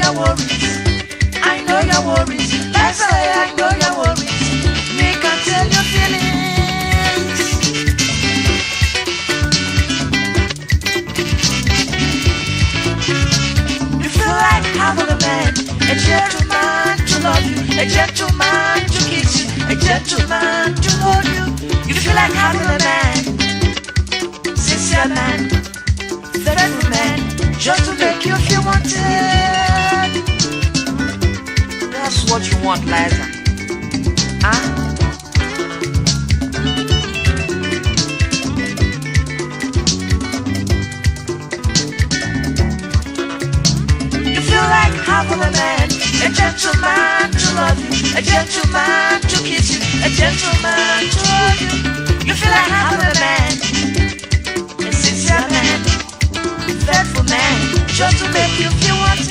your worries. I know your worries. That's why I know your worries. Me can tell your feelings. You feel like having a man, a gentleman to love you, a gentleman to kiss you, a gentleman to hold you. You feel like having a man, sincere man, faithful man, just to make you feel wanted. That's what you want, Liza. Huh? You feel like having a man, a gentleman to love you, a gentleman to kiss you, a gentleman to hold you. You feel like having a man, a sincere man, faithful man, just to make you feel wanted.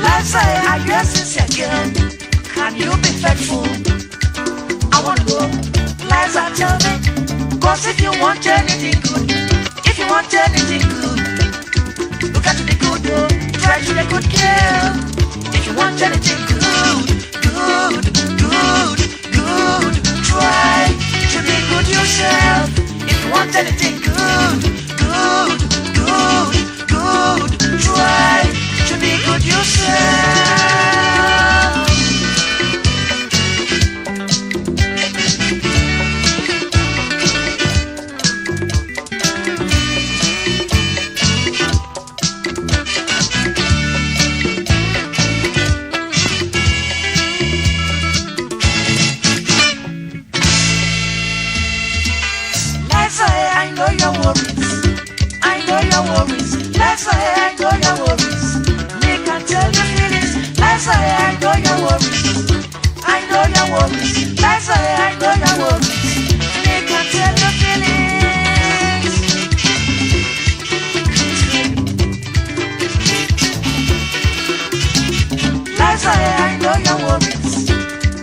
Liza, are you a sincere girl? Can you be faithful? I wanna go. Liza, tell me. Cause if you want anything good, if you want anything good, look at the good, oh, try to the good girl. If you want anything good, good, good, good, try to be good yourself. If you want anything good, good, good, good, try to be good yourself. I know your worries. I know your worries. That's why I know your worries. Me can tell your feelings. That's why I know your worries. I know your worries. That's why I know your worries. Me can tell your feelings. That's why I know your worries.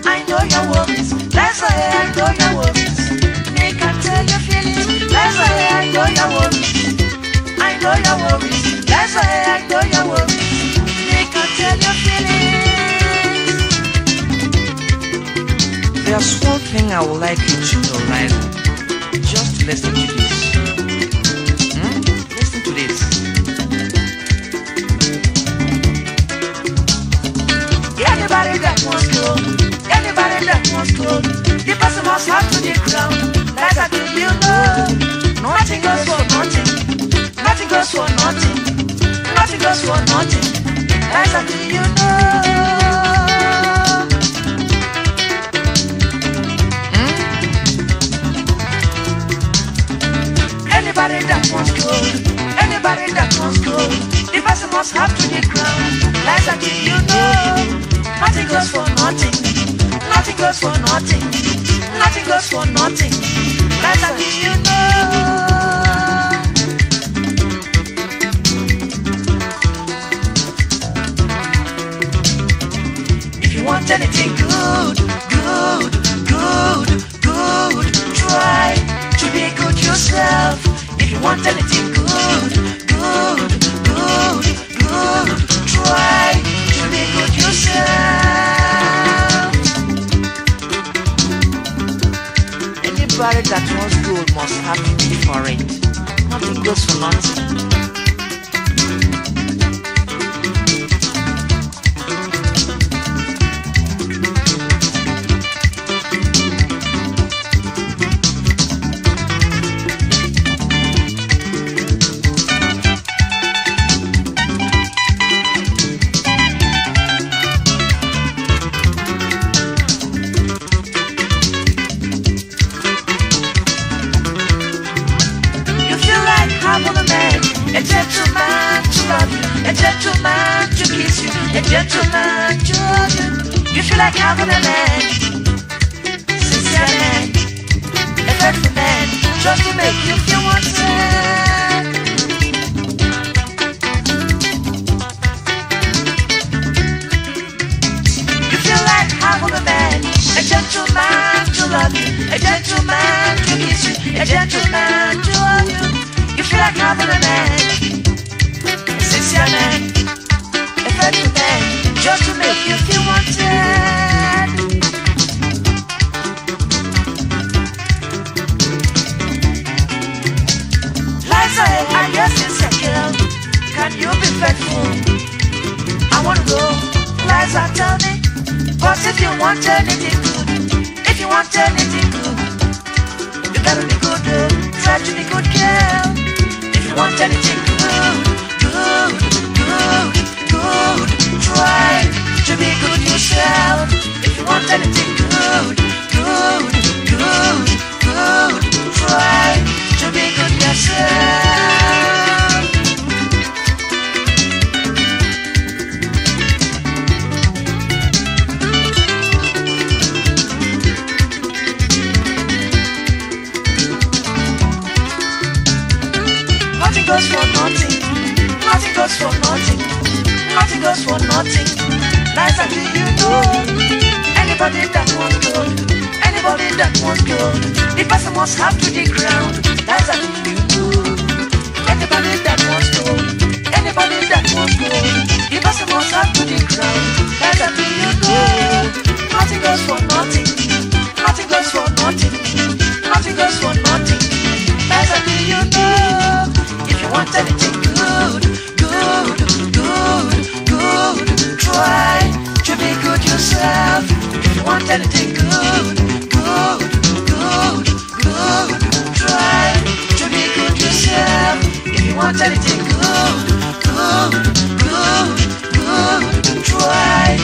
I know your worries. That's why I know your worries. Me can tell your feelings. That's why I know your worries. I know your worries. That's why I know your worries. Make her tell your feelings. There's one thing I would like you to know, Liza. Just listen to this. Listen to this. Anybody that wants gold, anybody that wants gold, the person must have to the ground. Liza, do you know? Nothing goes for nothing. Nothing goes for nothing. Nothing goes for nothing. Liza, do you know? Anybody that wants gold, anybody that wants gold, the person must have to the ground. Liza, do you know? Nothing goes for nothing. Nothing goes for nothing. Nothing goes for nothing. Liza, do you know? If you want anything good, good, good, good, try to be good yourself. If you want anything good, good, good, good, try to be good yourself. Anybody that wants gold must have to be for it. Nothing goes for nothing. A gentleman to love you, a gentleman to kiss you, a gentleman to hold you. You feel like having a man, sincere man, a faithful man, just to make you feel wanted. You feel like having a man, a gentleman to love you, a gentleman to kiss you, a gentleman to all you. You feel like having a man, a sincere man, a friendly man, just to make you feel wanted. Liza, I guess it's a girl. Can you be faithful? I wanna go. Liza, tell me. But if you want anything good, if you want anything good, you gotta be good, try to be good, girl. If you want anything good, try to be good yourself. If you want anything good, try to be good yourself. Nothing goes for nothing. Nothing goes for nothing. Nothing goes for nothing. Liza, do you know? Anybody that wants gold, anybody that wants gold, the person must have to the ground. Liza, do you know? Anybody that wants gold, anybody that wants gold, the person must have to the ground. Liza, do you know? Nothing goes for nothing. Nothing goes for nothing. Nothing goes for nothing. Liza, do you know? If you want anything good, try to be good yourself. If you want anything good, try to be good yourself. If you want anything good, try